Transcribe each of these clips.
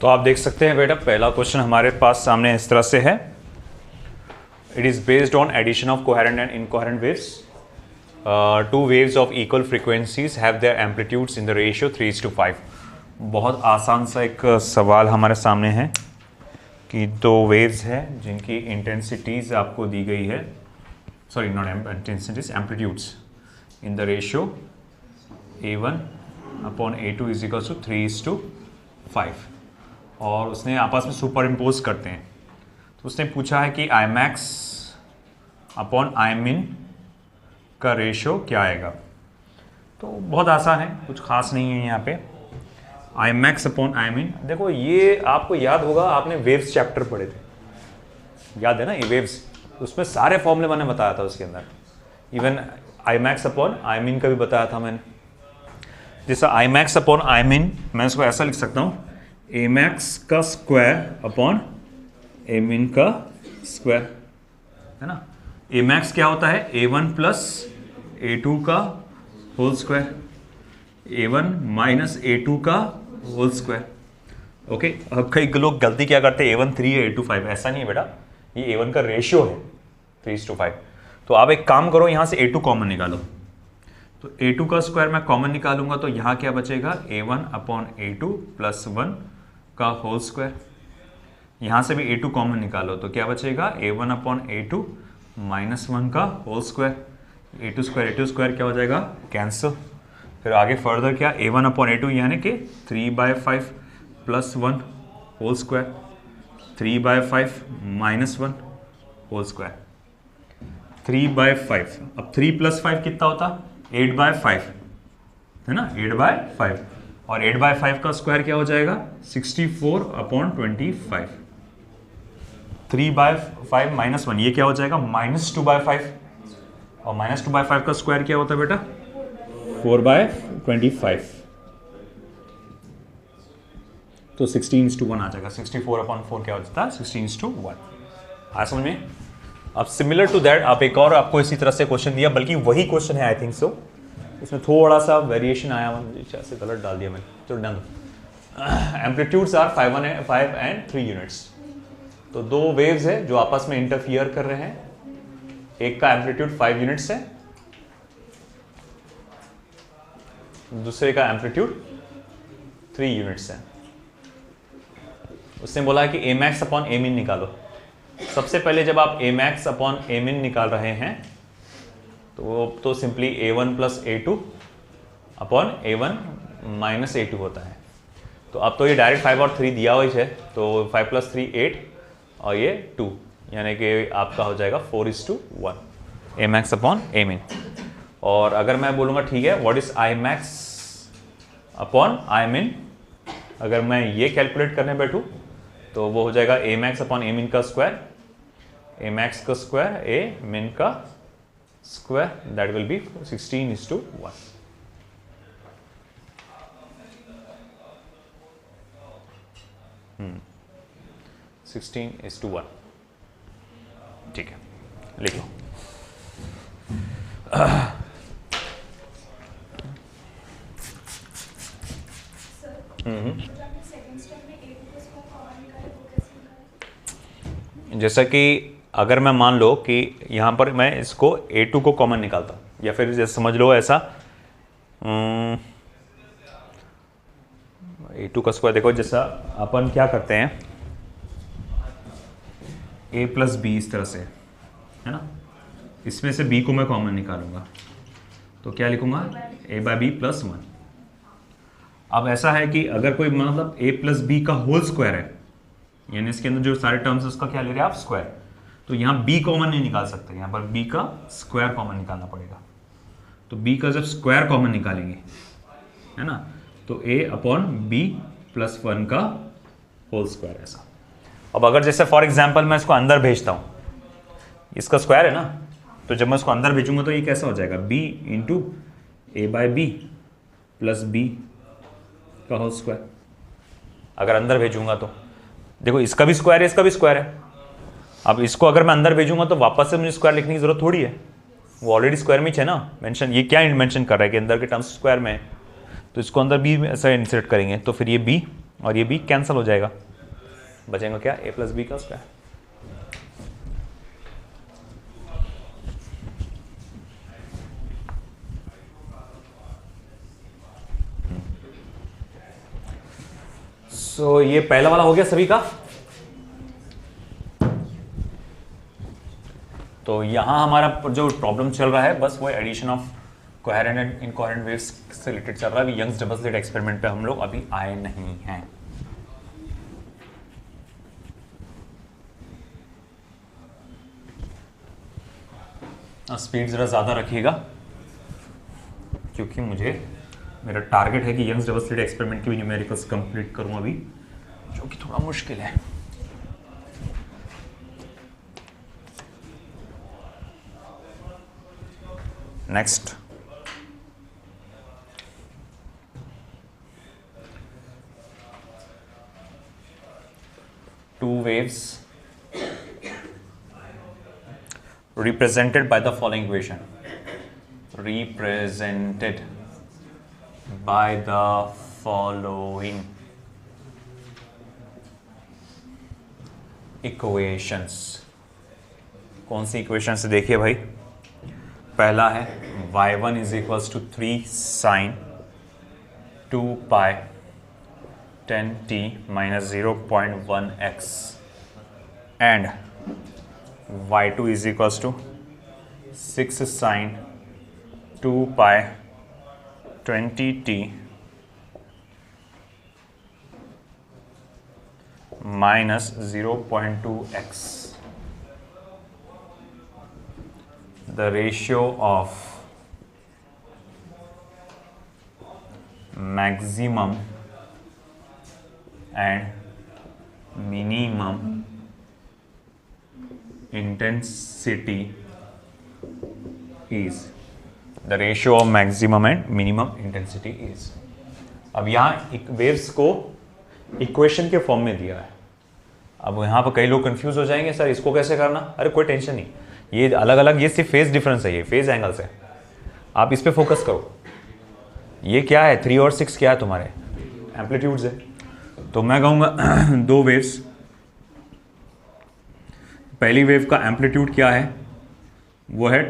तो आप देख सकते हैं बेटा पहला क्वेश्चन हमारे पास सामने इस तरह से है। It is based on addition of coherent and incoherent waves. Two waves of equal frequencies have their amplitudes in the ratio 3:5। बहुत आसान सा एक सवाल हमारे सामने है कि दो वेव्स हैं जिनकी इंटेंसिटीज़ आपको दी गई है, sorry not intensities, amplitudes in the ratio A1/A2 is equal to 3:5 और उसने आपस में सुपर इम्पोज करते हैं। तो उसने पूछा है कि Imax अपॉन Imin का रेशियो क्या आएगा। तो बहुत आसान है, कुछ खास नहीं है यहाँ पे। Imax अपॉन Imin, देखो ये आपको याद होगा, आपने वेव्स चैप्टर पढ़े थे, याद है ना ये वेव्स, उसमें सारे फॉर्मूले मैंने बताया था उसके अंदर। इवन Imax अपॉन Imin का भी बताया था मैंने। जैसा Imax अपॉन Imin मैं इसको ऐसा लिख सकता हूँ, Amax का स्क्वायर अपॉन Amin का स्क्वायर, है ना। Amax क्या होता है, A1 प्लस A2 का whole square, A1 minus A2 का होल स्क्वायर। ओके, अब कई लोग गलती क्या करते हैं, A1 3 है A2 5, ऐसा नहीं है बेटा, ये A1 का रेशियो है 3:5। तो आप एक काम करो, यहाँ से A2 कॉमन निकालो। तो A2 का स्क्वायर मैं कॉमन निकालूंगा तो यहाँ क्या बचेगा, A1 अपॉन A2 प्लस 1 का होल स्क्वायर। यहाँ से भी A2 कॉमन निकालो तो क्या बचेगा, A1 अपॉन A2 माइनस 1 का होल स्क्वायर। A2 स्क्वायर क्या हो जाएगा, कैंसिल। फिर आगे फर्दर क्या, A1 अपॉन A2 यानी कि 3/5 plus 1 whole square, 3/5 minus 1 whole square, 3/5। अब 3 प्लस 5 कितना होता, 8/5, है ना, 8/5। और 8/5 का स्क्वायर क्या हो जाएगा, 64/25। 3/5 माइनस 1 ये क्या हो जाएगा, -2/5। और -2/5 का स्क्वायर क्या होता है बेटा, 4/25। तो 16:1 आ जाएगा। 64/4 क्या हो जाता है, 16:1। आ समझ में। अब सिमिलर टू दैट आप एक और आपको इसी तरह से क्वेश्चन दिया, बल्कि वही क्वेश्चन है आई थिंक सो, इसमें थोड़ा सा वेरिएशन आया, मुझे से गलत डाल दिया मैंने, चलो डन दो। Amplitudes are 5 and 3 units. तो दो वेव्स है जो आपस में इंटरफियर कर रहे हैं, एक का एम्पलीट्यूड 5 यूनिट्स है, दूसरे का एम्पलीट्यूड 3 यूनिट्स है। उसने बोला है कि Amax अपॉन Amin निकालो। सबसे पहले जब आप Amax अपॉन Amin निकाल रहे हैं तो simply A1 plus A2 upon A1 minus A2 होता है। तो अब तो ये डायरेक्ट 5 और 3 दिया हुआ है, तो 5 प्लस 3 8 और ये 2, यानी कि आपका हो जाएगा 4:1 Amax अपॉन Amin। और अगर मैं बोलूँगा ठीक है what is Imax upon Imin, अगर मैं ये कैलकुलेट करने बैठूँ तो वो हो जाएगा Amax अपॉन Amin का स्क्वायर, Amax का स्क्वायर Amin का स्क्वायर, दैट विल बी 16:1। हम्म 16:1, ठीक है, लिख लो। जैसा कि अगर मैं मान लो कि यहाँ पर मैं इसको A2 को कॉमन निकालता हूँ, या फिर जैसे समझ लो ऐसा A2 का स्क्वायर, देखो जैसा अपन क्या करते हैं, A प्लस बी इस तरह से, है ना, इसमें से B को मैं कॉमन निकालूंगा तो क्या लिखूंगा, A/B प्लस 1। अब ऐसा है कि अगर कोई मतलब A प्लस बी का होल स्क्वायर है, यानी इसके अंदर जो सारे टर्म्स है उसका क्या ले रहे हैं आप, स्क्वायर, तो यहाँ B कॉमन नहीं निकाल सकते, यहाँ पर B का स्क्वायर कॉमन निकालना पड़ेगा। तो B का जब स्क्वायर कॉमन निकालेंगे, है ना, तो A अपॉन B प्लस 1 का होल स्क्वायर ऐसा। अब अगर जैसे फॉर एग्जाम्पल मैं इसको अंदर भेजता हूँ, इसका स्क्वायर है ना, तो जब मैं इसको अंदर भेजूंगा तो ये कैसा हो जाएगा, B into A/B plus B का होल स्क्वायर। अगर अंदर भेजूंगा तो देखो इसका भी स्क्वायर है, इसका भी स्क्वायर है। अब इसको अगर मैं अंदर भेजूंगा तो वापस से मुझे स्क्वायर लिखने की जरूरत थोड़ी है, वो ऑलरेडी स्क्वायर में है ना मेंशन। ये क्या मेंशन कर रहा है कि अंदर के टर्म्स स्क्वायर में है, तो इसको अंदर बी ऐसा इंसर्ट करेंगे तो फिर ये बी और ये b कैंसिल हो जाएगा, बचेगा क्या, a प्लस बी का स्क्वायर। सो ये पहला वाला हो गया सभी का। तो यहां हमारा जो प्रॉब्लम चल रहा है बस वो addition of coherent and incoherent waves से रिलेटेड चल रहा है। अभी यंग्स डबल स्लिट एक्सपेरिमेंट पे हम लोग अभी आए नहीं हैं। स्पीड जरा ज़्यादा रखिएगा क्योंकि मेरा टारगेट है कि यंग्स डबल स्लिट एक्सपेरिमेंट की भी न्यूमेरिकल्स कंप्लीट करूं अभी, जो कि थोड़ा मुश्किल है। Next, two waves represented by the following equation, represented by the following equations। कौन सी इक्वेशन से देखिए भाई, पहला है y1 is equals to 3 sine 2 pi 10t minus 0.1x and y2 is equals to 6 sin 2 pi 20t minus 0.2x. The ratio of maximum and minimum intensity is, the ratio of maximum and minimum intensity is। अब यहाँ waves को equation के form में दिया है। अब यहाँ पर कई लोग कंफ्यूज हो जाएंगे, सर इसको कैसे करना। अरे कोई टेंशन नहीं, ये अलग अलग, ये सिर्फ फेज डिफरेंस है, ये फेज एंगल्स है, आप इस पे फोकस करो। ये क्या है, 3 और 6 क्या है तुम्हारे एम्पलीट्यूड्स है। तो मैं कहूँगा दो वेव्स, पहली वेव का एम्पलीट्यूड क्या है, वो है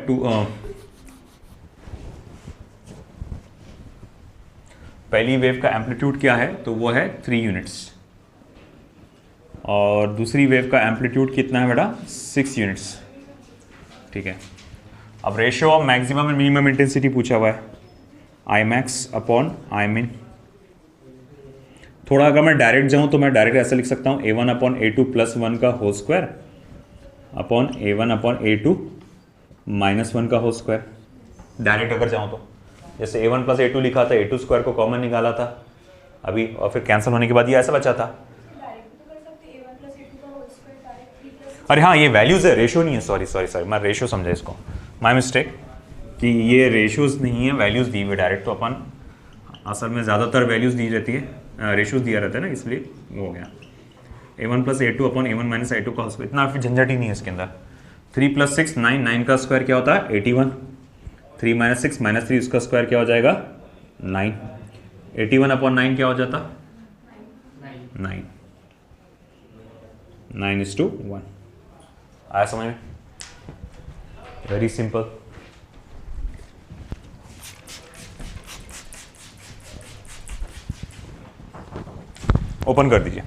पहली वेव का एम्पलीट्यूड क्या है, तो वो है 3 यूनिट्स। और दूसरी वेव का एम्पलीट्यूड कितना है बेटा, 6 यूनिट्स। ठीक है, अब ratio of maximum and minimum intensity पूछा हुआ है, आई मैक्स अपॉन आई मिन। थोड़ा अगर मैं डायरेक्ट जाऊं तो मैं डायरेक्ट ऐसा लिख सकता हूं, A1 अपॉन A2 प्लस 1 का whole square upon A1 upon A2 minus 1 का होल स्क्वायर। डायरेक्ट अगर जाऊं तो जैसे A1 प्लस A2 लिखा था, A2 स्क्वायर को कॉमन निकाला था अभी, और फिर कैंसिल होने के बाद ये ऐसा बचा था। अरे हाँ, ये वैल्यूज है, रेशियो नहीं है, सॉरी मैं रेशियो समझा इसको, माय मिस्टेक, कि ये रेशियोज नहीं है, वैल्यूज दी हुई डायरेक्ट। तो अपन असल में ज़्यादातर वैल्यूज दी रहती है, रेशियोज दिया रहता है ना, इसलिए वो हो गया। A1 plus A2 upon A1 minus A2 का स्क्वायर, इतना फिर झंझट ही नहीं है इसके अंदर। 3 प्लस 6 9, 9 का स्क्वायर क्या होता है 81, 3 माइनस 6 माइनस 3 उसका स्क्वायर क्या हो जाएगा 9, 81 अपॉन 9 क्या हो जाता 9, 9:1। आया समझ में, वेरी सिंपल। ओपन कर दीजिए।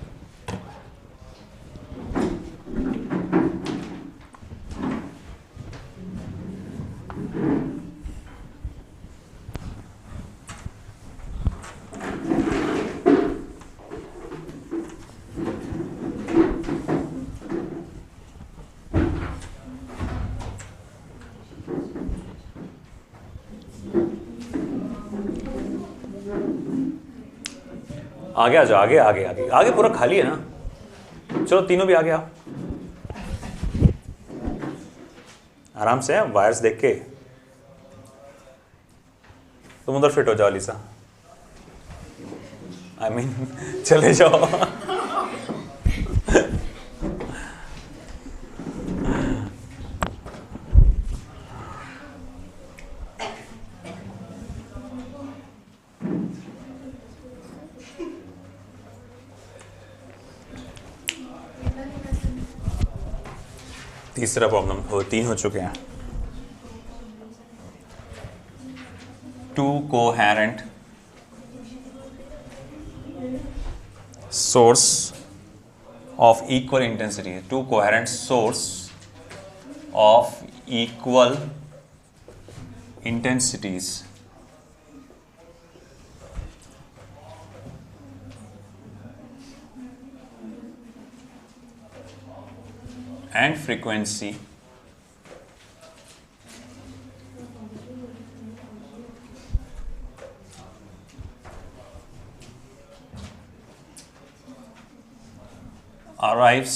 आगे आ जाओ, आगे आगे आगे आगे, पूरा खाली है ना। चलो तीनों भी आगे आओ, आराम से वायर्स देख के। तुम उधर फिट हो जाओ लिसा, आई मीन चले जाओ। तीसरा प्रॉब्लम हो 3 हो चुके हैं। To coherent source of equal intensity, two coherent source of equal intensities and frequency arrives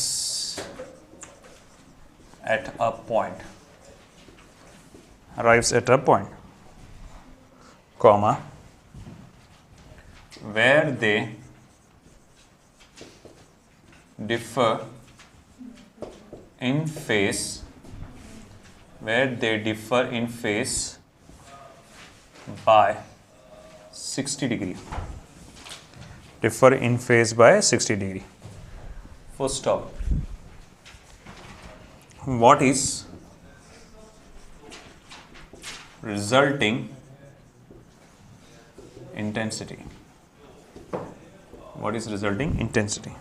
at a point, comma, where they differ in phase, by 60 degree. Differ in phase by 60 degree. Full stop. What is resulting intensity? What is resulting intensity?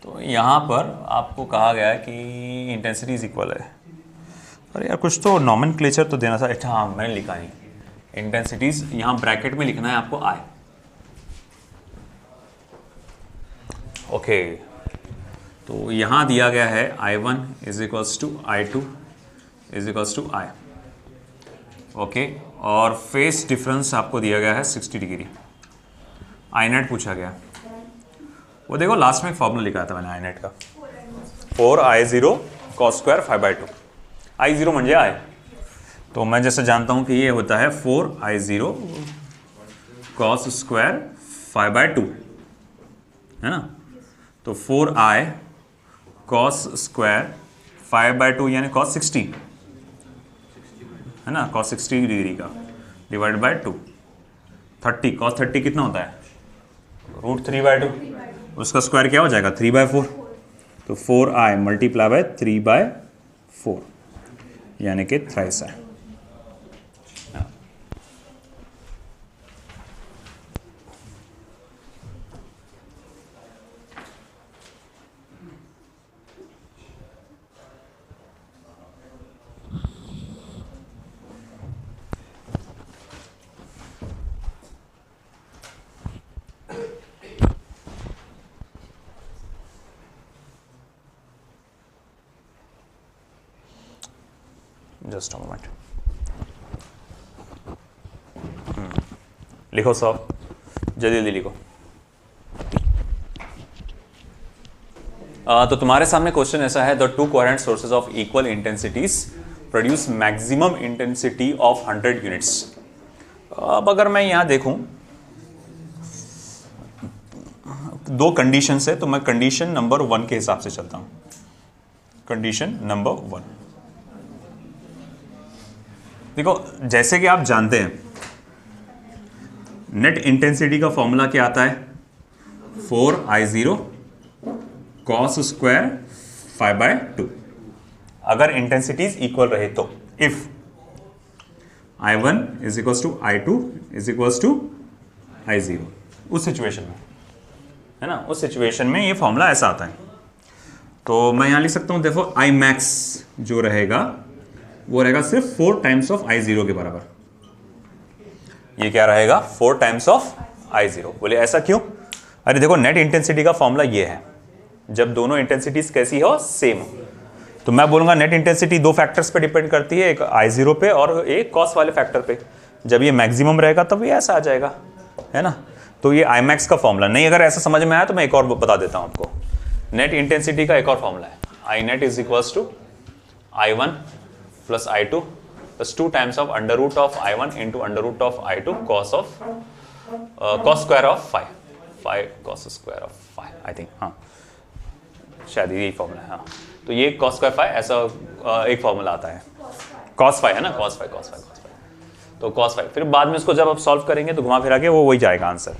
तो यहाँ पर आपको कहा गया है कि intensity is equal है। अरे यार कुछ तो नॉमेनक्लेचर तो देना था। अच्छा हाँ, मैंने लिखा नहीं। इंटेंसिटीज यहाँ ब्रैकेट में लिखना है आपको आई। ओके, तो यहाँ दिया गया है I1 is equals to I2 is equals to I। Okay, और फेस डिफरेंस आपको दिया गया है 60 डिग्री। आई नेट पूछा गया। वो देखो लास्ट में फॉर्मूला लिखा था मैंने आई नेट का, 4I0 cos स्क्वायर 5/2। I0 म्हणजे आय, तो मैं जैसे जानता हूं कि ये होता है 4I0 cos स्क्वायर 5/2, है ना। तो 4I cos स्क्वायर 5/2 यानी cos 60, है ना, cos 60 डिग्री का डिवाइड बाय 2। 30 cos 30 कितना होता है, √3/2। उसका स्क्वायर क्या हो जाएगा, 3/4। तो 4I मल्टीप्लाई बाय 3/4 यानी कि थ्राइस है। जस्ट अ मोमेंट, लिखो सब, जल्दी जल्दी लिखो। तो तुम्हारे सामने क्वेश्चन ऐसा है, the two coherent sources of equal intensities produce maximum intensity of 100 units. अब अगर मैं यहां देखूं, दो कंडीशन है, तो मैं कंडीशन नंबर 1 के हिसाब से चलता हूं। कंडीशन नंबर 1 देखो, जैसे कि आप जानते हैं नेट इंटेंसिटी का फॉर्मूला क्या आता है, 4I0 cos स्क्वायर 5/2। अगर इंटेंसिटीज इक्वल रहे तो, if I1 is equals to I2 is equals to I0, उस सिचुएशन में, है ना, उस सिचुएशन में ये फॉर्मूला ऐसा आता है। तो मैं यहां लिख सकता हूं, देखो I max जो रहेगा वो रहेगा सिर्फ 4 टाइम्स ऑफ I0 के बराबर। ये क्या रहेगा, 4 टाइम्स ऑफ I0। बोले ऐसा क्यों, अरे देखो नेट इंटेंसिटी का फॉर्मूला ये है, जब दोनों इंटेंसिटीज कैसी हो, सेम हो। तो मैं बोलूंगा नेट इंटेंसिटी 2 फैक्टर्स पे डिपेंड करती है, एक I0 पे और एक कॉस वाले फैक्टर पे। जब ये मैक्सिमम रहेगा तब ये ऐसा आ जाएगा, है ना। तो ये I max का फॉर्मूला नहीं, अगर ऐसा समझ में आया तो मैं एक और बता देता हूं आपको। नेट इंटेंसिटी का एक और फॉर्मूला है, I net is equals to I1 plus I2 plus 2 times of under root of I1 into under root of I2 cos square of 5 cos square of 5, I think, हाँ शायद यही formula है। हाँ, तो ये cos square 5 ऐसा एक formula आता है। cos फाइव है ना, cos फाइव तो cos फाइव, फिर बाद में इसको जब आप सॉल्व करेंगे तो घुमा फिरा के वो वही जाएगा आंसर।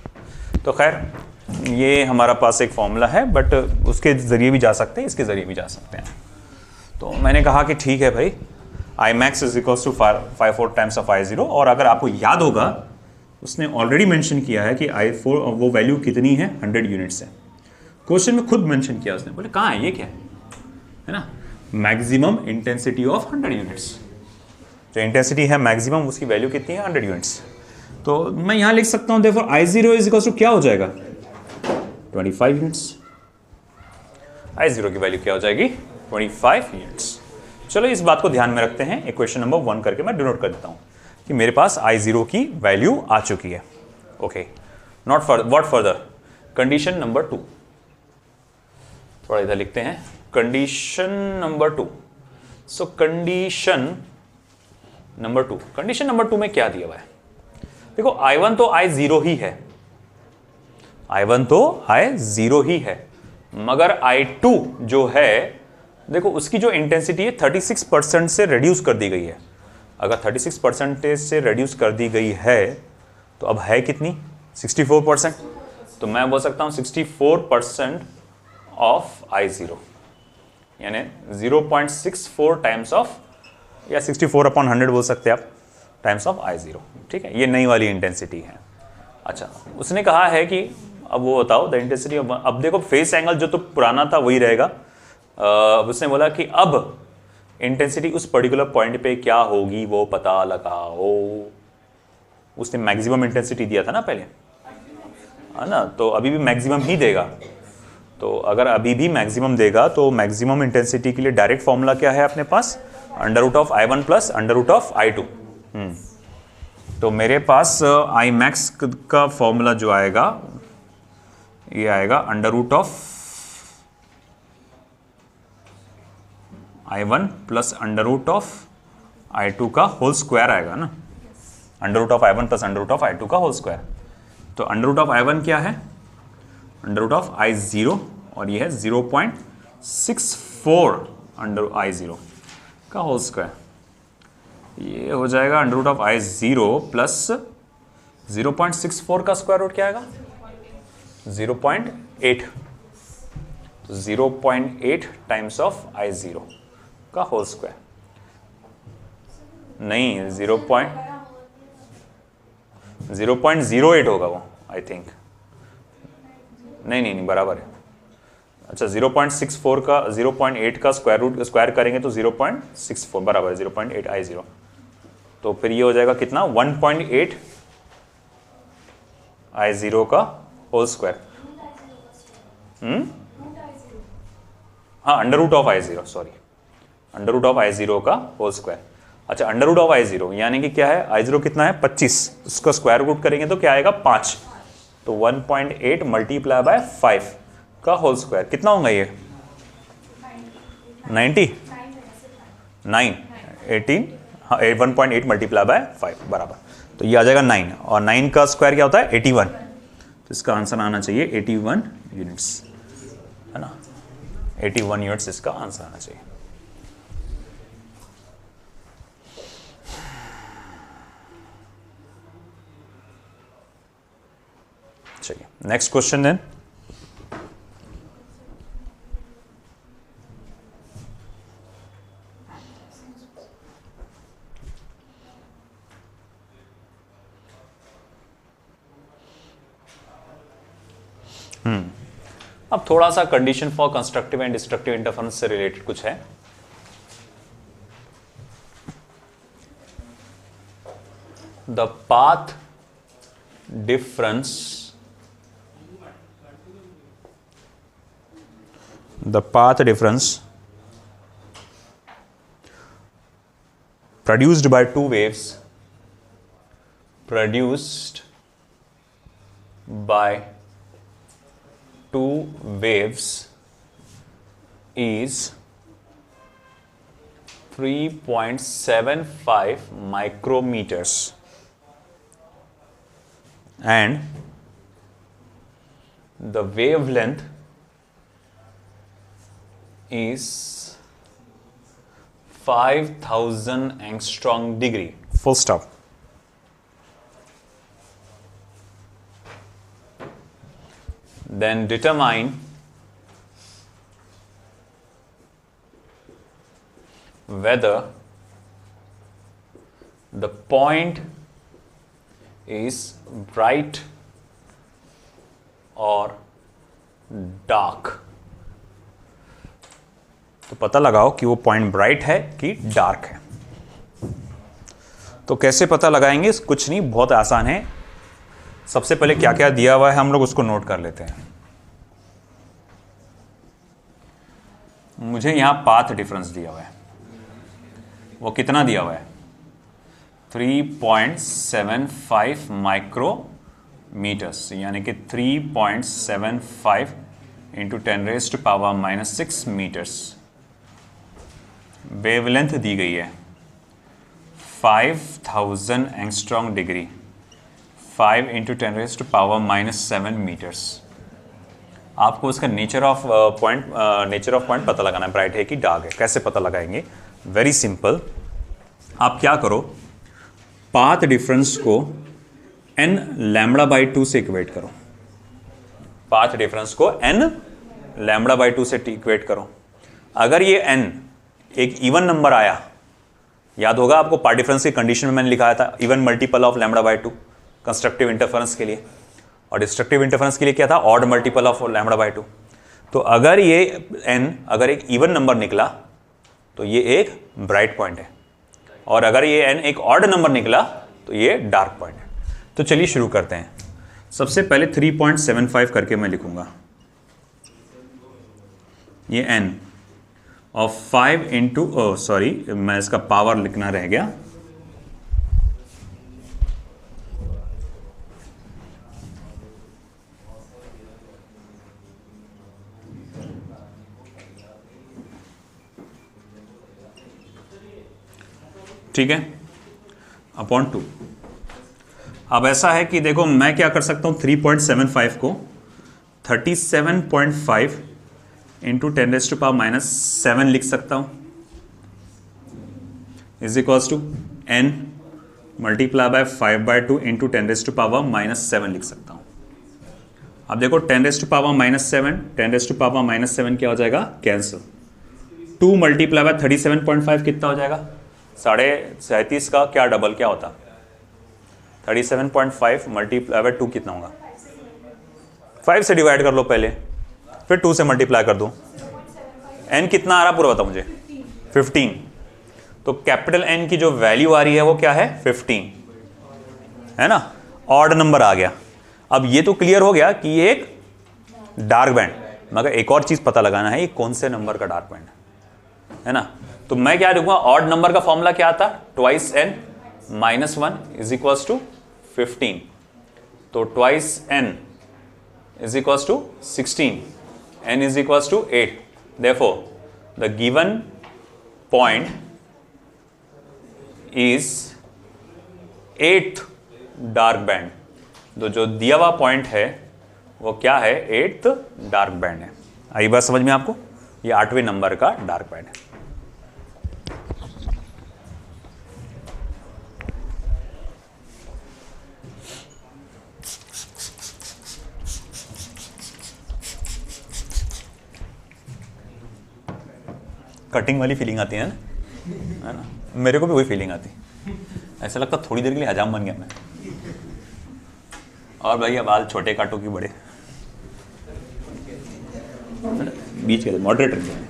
तो खैर ये हमारा पास एक फॉर्मूला है, बट उसके ज़रिए भी जा सकते हैं, इसके ज़रिए भी जा सकते हैं। तो मैंने कहा कि ठीक है भाई, I max is equals to 5/4 times of I0, और अगर आपको याद होगा उसने ऑलरेडी मेंशन किया है कि I4 वो वैल्यू कितनी है, 100 यूनिट्स है। क्वेश्चन में खुद मेंशन किया उसने, बोले कहाँ है ये, क्या है ना, मैक्सिमम इंटेंसिटी ऑफ 100 यूनिट्स। जो इंटेंसिटी है मैक्सिमम, उसकी वैल्यू कितनी है, 100 यूनिट्स। तो मैं यहाँ लिख सकता हूँ therefore I0 is equals to क्या हो जाएगा, 25 यूनिट्स। I0 की वैल्यू क्या हो जाएगी, 25 यूनिट्स। चलो इस बात को ध्यान में रखते हैं, इक्वेशन नंबर 1 करके मैं डिनोट कर देता हूँ कि मेरे पास I0 की वैल्यू आ चुकी है। Okay, not further, what further, condition number 2, थोड़ा इधर लिखते हैं, कंडीशन नंबर 2। सो कंडीशन नंबर 2 में क्या दिया हुआ है, देखो I1 तो I0 ही है, I1 तो I0 ही है, मगर I2 जो है देखो उसकी जो इंटेंसिटी है 36% से रिड्यूस कर दी गई है। अगर 36% से रिड्यूस कर दी गई है तो अब है कितनी, 64%। तो मैं बोल सकता हूं 64% ऑफ I0, यानी 0.64 टाइम्स ऑफ, या 64/100 बोल सकते हैं आप, टाइम्स ऑफ I0। ठीक है, ये नई वाली इंटेंसिटी है। अच्छा, उसने कहा है कि अब वो बताओ द इंटेंसिटी ऑफ, अब देखो फेस एंगल जो तो पुराना था वही रहेगा। उसने बोला कि अब इंटेंसिटी उस पर्टिकुलर पॉइंट पे क्या होगी वो पता लगाओ। उसने मैक्सिमम इंटेंसिटी दिया था ना पहले, है ना, तो अभी भी मैक्सिमम ही देगा। तो अगर अभी भी मैक्सिमम देगा तो मैक्सिमम इंटेंसिटी के लिए डायरेक्ट फॉर्मूला क्या है अपने पास, √I1 प्लस √I2। तो मेरे पास I max का फॉर्मूला जो आएगा ये आएगा √I1 प्लस √I2 का होल स्क्वायर आएगा ना, √I1 प्लस √I2 का होल स्क्वायर। तो √I1 क्या है, √I0, और ये है 0.64 √I0 का होल स्क्वायर। ये हो जाएगा √I0 प्लस 0.64 का स्क्वायर रूट क्या आएगा, 0.8। तो 0.8 टाइम्स ऑफ I0 का होल स्क्वायर, नहीं 0.08 होगा वो, आई थिंक, नहीं बराबर है। अच्छा 0.64 का 0.8 का स्क्वायर करेंगे तो 0.64 बराबर है 0.8 I0। तो फिर ये हो जाएगा कितना, 1.8 I0 का होल स्क्वायर। हाँ, √I0, सॉरी, √I0 का होल स्क्वायर। अच्छा, √I0 यानी कि क्या है, I0 कितना है 25, उसका स्क्वायर रूट करेंगे तो क्या आएगा 5। तो 1.8 मल्टीप्लाई बाय 5 का होल स्क्वायर कितना होगा ये, 90, 9, 18, हाँ 1.8 मल्टीप्लाई बाय 5 बराबर, तो ये आ जाएगा 9, और 9 का स्क्वायर क्या होता है 81। तो इसका आंसर आना चाहिए 81 यूनिट्स, है ना, 81 यूनिट्स इसका आंसर आना चाहिए। चलिए नेक्स्ट क्वेश्चन देन। अब थोड़ा सा condition for constructive and destructive interference से रिलेटेड कुछ है। The path difference produced by two waves is 3.75 micrometers and the wavelength is 5000 angstrom degree, full stop. Then determine whether the point is bright or dark। तो पता लगाओ कि वो point bright है कि डार्क है। तो कैसे पता लगाएंगे? कुछ नहीं, बहुत आसान है। सबसे पहले क्या क्या दिया हुआ है हम लोग उसको नोट कर लेते हैं। मुझे यहां पाथ डिफरेंस दिया हुआ है, वो कितना दिया हुआ है? 3.75 माइक्रोमीटर्स, यानी कि 3.75 इंटू 10⁻⁻⁶ मीटर्स। वेवलेंथ दी गई है 5000 एंगस्ट्रॉम डिग्री, 5 इंटू 10⁻⁻7 मीटर्स। आपको उसका नेचर ऑफ पॉइंट पता लगाना है, ब्राइट है कि डार्क है। कैसे पता लगाएंगे? Very simple. आप क्या करो, पाथ डिफरेंस को n λ/2 से इक्वेट करो। पाथ डिफरेंस को n λ/2 से इक्वेट करो। अगर ये n एक इवन नंबर आया, याद होगा आपको पाथ डिफरेंस की कंडीशन में मैंने लिखाया था even multiple of λ/2 constructive interference के लिए, और डिस्ट्रक्टिव इंटरफेरेंस के लिए क्या था? Odd multiple of λ/2। तो अगर ये n अगर एक इवन नंबर निकला तो ये एक ब्राइट पॉइंट है, और अगर ये n एक ऑड नंबर निकला तो ये डार्क पॉइंट है। तो चलिए शुरू करते हैं। सबसे पहले 3.75 करके मैं लिखूंगा। ये n और 5 इंटू मैं इसका पावर लिखना रह गया। ठीक है, अपॉन 2। अब ऐसा है कि देखो मैं क्या कर सकता हूं, 3.75 को 37.5 इंटू 10⁻⁻7 लिख सकता हूं, is equals to n multiply by 5/2 into 10⁻⁻7 लिख सकता हूं। अब देखो 10⁻⁻7 क्या हो जाएगा? कैंसिल। 2 मल्टीप्लाई बाय 37.5 कितना हो जाएगा? 37.5 का क्या डबल क्या होता? 37.5 मल्टीप्लाई बाय 2 कितना होगा? 5 से डिवाइड कर लो पहले, फिर 2 से मल्टीप्लाई कर दो। n कितना आ रहा पूरा बताओ मुझे? 15। तो कैपिटल N की जो वैल्यू आ रही है वो क्या है? 15 है ना, ऑड नंबर आ गया। अब ये तो क्लियर हो गया कि ये एक डार्क बैंड, मगर एक और चीज पता लगाना है, ये कौन से नंबर का डार्क बैंड है ना। तो मैं क्या लिखूंगा? ऑड नंबर का फॉर्मूला क्या आता? Twice n minus 1 is equals to 15। तो twice n is equals to 16, n is equals to 8। Therefore the given point is 8th dark band. तो जो दिया हुआ पॉइंट है वो क्या है? 8th डार्क बैंड है। आई बात समझ में आपको? ये 8वें नंबर का डार्क बैंड है। कटिंग वाली फीलिंग आती है ना, मेरे को भी वही फीलिंग आती। ऐसा लगता थोड़ी देर के लिए हजाम बन गया मैं। और भैया बाल छोटे काटो कि बड़े? बीच के मॉडरेटर के।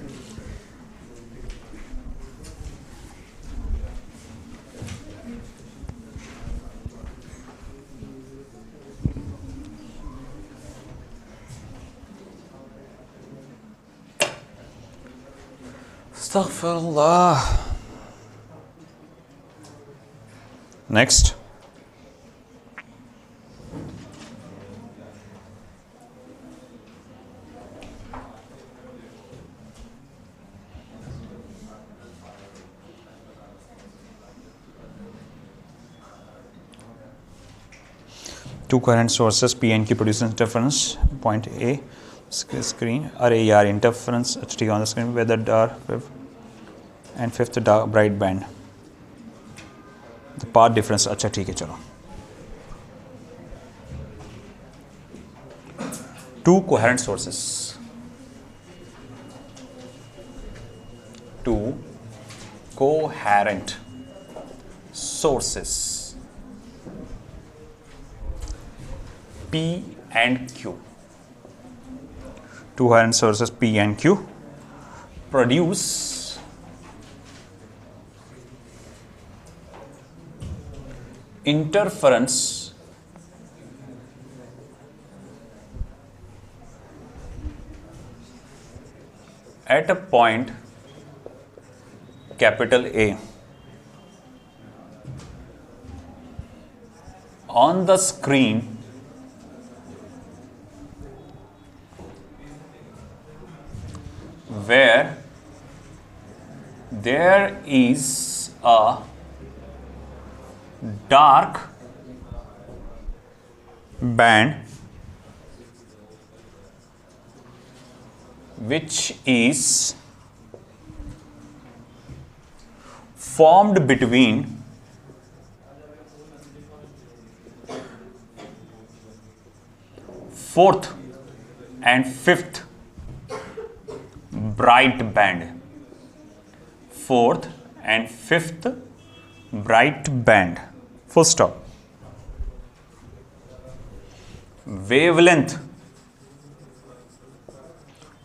Astaghfirullah. Next. Two current sources P and Q produce interference point A screen. अरे यार interference HD on the screen whether dark and fifth bright band, the path difference. अच्छा ठीक है, चलो। To coherent sources, to coherent sources P and Q, two coherent sources P and Q produce interference at a point capital A on the screen where there is a dark band which is formed between fourth and fifth bright band, fourth and fifth bright band, full stop. Wavelength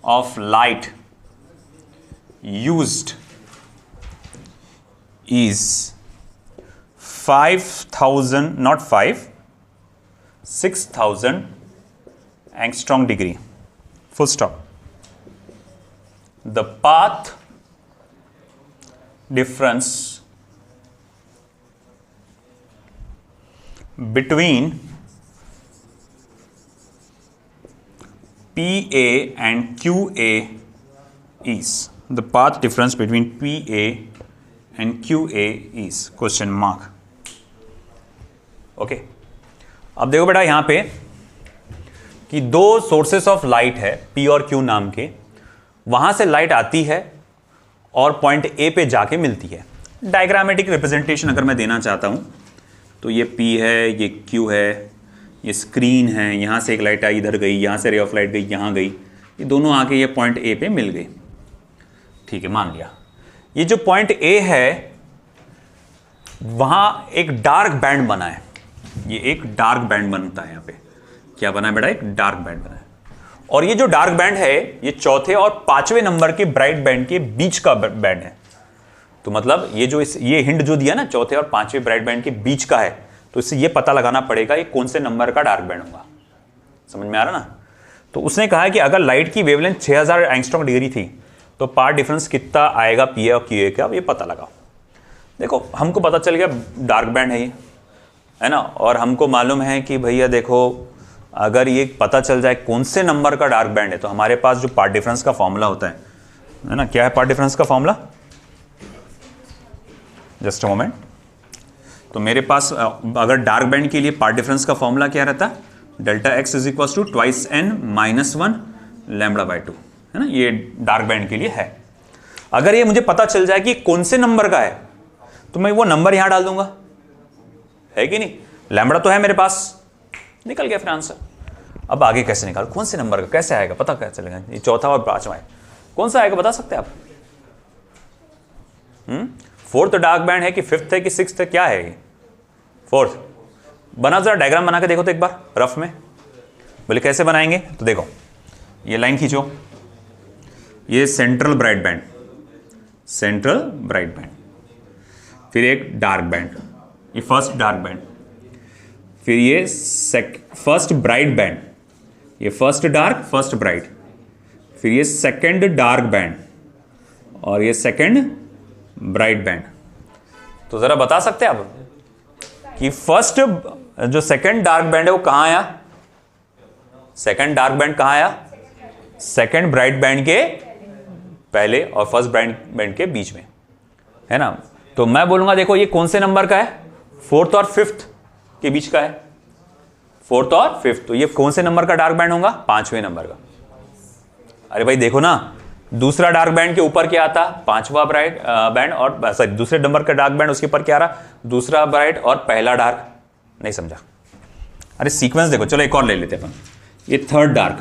of light used is 5,000, not 5, 6,000 angstrom degree, full stop. The path difference between PA and QA is, the path difference between PA and QA is question mark. Okay, अब देखो बेटा यहां पे कि दो sources of light है P और Q नाम के, वहां से लाइट आती है और पॉइंट A पे जाके मिलती है। डायग्रामेटिक रिप्रेजेंटेशन अगर मैं देना चाहता हूं तो ये P है, ये Q है, ये स्क्रीन है, यहां से एक लाइट आई, इधर गई, यहां से रे ऑफ लाइट गई, यहां गई, ये दोनों आके ये पॉइंट A पे मिल गई। ठीक है, मान लिया। ये जो पॉइंट A है वहां एक डार्क बैंड बना है, ये एक डार्क बैंड बनता है। यहां पे क्या बना है बेटा? एक डार्क बैंड बना है। और ये जो डार्क बैंड है ये चौथे और पांचवें नंबर के ब्राइट बैंड के बीच का बैंड है। तो मतलब ये जो ये हिंट जो दिया ना, चौथे और पांचवें ब्राइट बैंड के बीच का है, तो इससे ये पता लगाना पड़ेगा ये कौन से नंबर का डार्क बैंड होगा। समझ में आ रहा ना? तो उसने कहा है कि अगर लाइट की वेवलेंथ 6000 एंगस्ट्रॉम डिग्री थी तो पाथ डिफरेंस कितना आएगा पीए और क्यूए का, ये पता लगाओ। देखो हमको पता चल गया डार्क बैंड है ये, है ना, और हमको मालूम है कि भैया देखो अगर ये पता चल जाए कौन से नंबर का डार्क बैंड है तो हमारे पास जो पाथ डिफरेंस का फॉर्मूला होता है ना, क्या है पाथ डिफरेंस का फॉर्मूला? Just a moment. तो मेरे पास अगर डार्क बैंड के लिए पाथ डिफरेंस का फॉर्मूला क्या रहता है? Delta X is equal to twice N minus 1 lambda by 2, है ना, ये डार्क बैंड के लिए है। अगर ये मुझे पता चल जाए कि कौन से नंबर का है तो मैं वो नंबर यहां डाल दूंगा, है कि नहीं? लैम्बडा तो है मेरे पास, निकल गया फिर आंसर। अब आगे कैसे निकाल, कौन से नंबर का कैसे आएगा पता कैसे चलेगा? ये चौथा और पांचवा है, कौन सा आएगा बता सकते हैं आप? फोर्थ डार्क बैंड है कि फिफ्थ है कि सिक्स्थ है, क्या है ये? फोर्थ। बना, जरा डायग्राम बना के देखो तो एक बार रफ में। बोले कैसे बनाएंगे? तो देखो ये लाइन खींचो, ये central bright band, central bright band, फिर एक डार्क बैंड, ये फर्स्ट डार्क बैंड, फिर ये फर्स्ट ब्राइट बैंड, ये फर्स्ट डार्क फर्स्ट ब्राइट, फिर ये सेकंड डार्क बैंड और ये सेकंड ब्राइट बैंड। तो जरा बता सकते हैं आप कि फर्स्ट जो सेकंड डार्क बैंड है वो कहां आया? सेकंड डार्क बैंड कहां आया? सेकंड ब्राइट बैंड के पहले और फर्स्ट ब्राइट बैंड के बीच में, है ना। तो मैं बोलूंगा देखो ये कौन से नंबर का है? फोर्थ और फिफ्थ के बीच का है, फोर्थ और फिफ्थ। तो ये कौन से नंबर का डार्क बैंड होगा? पांचवें नंबर का। अरे भाई देखो ना, दूसरा डार्क बैंड के ऊपर क्या आता, पांचवा ब्राइट बैंड, और सॉरी दूसरे नंबर का डार्क बैंड उसके ऊपर क्या आ रहा, दूसरा ब्राइट और पहला डार्क। नहीं समझा? अरे सीक्वेंस देखो, चलो एक और ले लेते हैं अपन। ये थर्ड डार्क,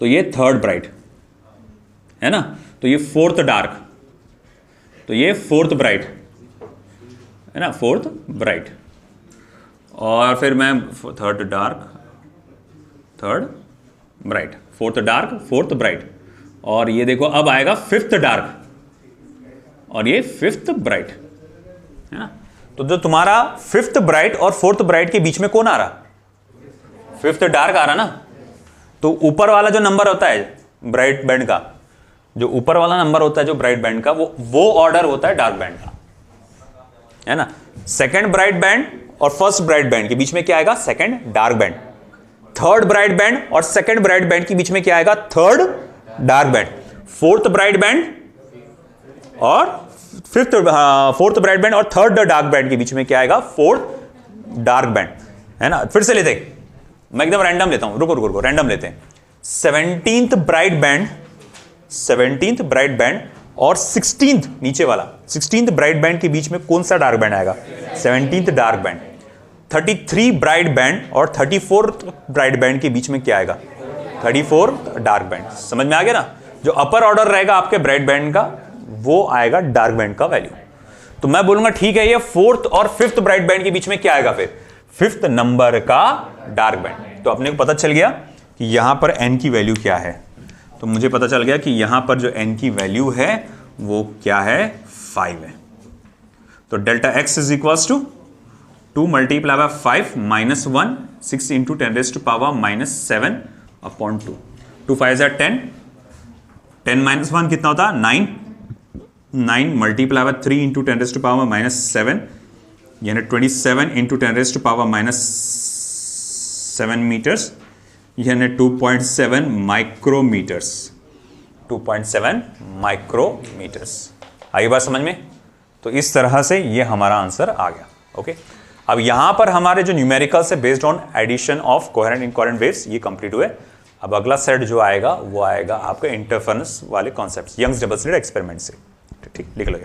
तो ये थर्ड ब्राइट है ना, तो ये फोर्थ डार्क, तो ये फोर्थ ब्राइट है ना, फोर्थ ब्राइट, और फिर मैं third dark, third bright, fourth dark, fourth bright, और ये देखो अब आएगा फिफ्थ डार्क, और ये फिफ्थ ब्राइट है ना। तो जो तुम्हारा फिफ्थ ब्राइट और फोर्थ ब्राइट के बीच में कौन आ रहा, फिफ्थ डार्क आ रहा ना। तो ऊपर वाला जो नंबर होता है ब्राइट बैंड का, जो ऊपर वाला नंबर होता है जो ब्राइट बैंड का, वो ऑर्डर होता है डार्क बैंड का, है ना। सेकंड ब्राइट बैंड और फर्स्ट ब्राइट बैंड के बीच में क्या आएगा, second dark band. Third bright band और सेकंड ब्राइट बैंड के बीच में क्या आएगा, third dark band. Fourth bright band और फोर्थ ब्राइट बैंड और थर्ड डार्क बैंड के बीच में क्या आएगा, फोर्थ डार्क बैंड, है ना। फिर से लेते हैं, मैं एकदम रैंडम लेता हूं, रुको रुको रुको, रैंडम लेते हैं। 17th bright band, 17th bright band और 16th नीचे वाला 16th ब्राइट बैंड के बीच में कौन सा डार्क बैंड आएगा, 17th dark band. 33 bright band और 34th ब्राइट बैंड के बीच में क्या आएगा, 34th डार्क बैंड। समझ में आ गया ना। जो अपर ऑर्डर रहेगा आपके ब्राइट बैंड का, वो आएगा डार्क बैंड का वैल्यू। तो मैं बोलूंगा ठीक है, ये फोर्थ और फिफ्थ ब्राइट बैंड के बीच में क्या आएगा, फिर फिफ्थ नंबर का डार्क बैंड। तो अपने को पता चल गया कि यहां पर n की वैल्यू क्या है। तो मुझे पता चल गया कि यहां पर जो n की वैल्यू है वो क्या है, 5 है। तो delta x is equals to 2 multiply by 5 minus 1 6 into 10⁻⁻7 upon 2। 2 5 है 10, 10 माइनस 1 कितना होता है, 9, 9 मल्टीप्लाई बाय 3 इंटू 10⁻⁻7 यानी 27 इंटू 10⁻⁻7 मीटर्स, यानी 2.7 माइक्रोमीटर्स, 2.7 माइक्रोमीटर्स। आई बात समझ में। तो इस तरह से ये हमारा आंसर आ गया। ओके, अब यहां पर हमारे जो न्यूमेरिकल्स है based on addition of coherent incoherent waves, ये कंप्लीट हुए। अब अगला सेट जो आएगा वो आएगा आपका इंटरफेरेंस वाले concepts, Young's double slit experiment से। ठीक, लिख लो।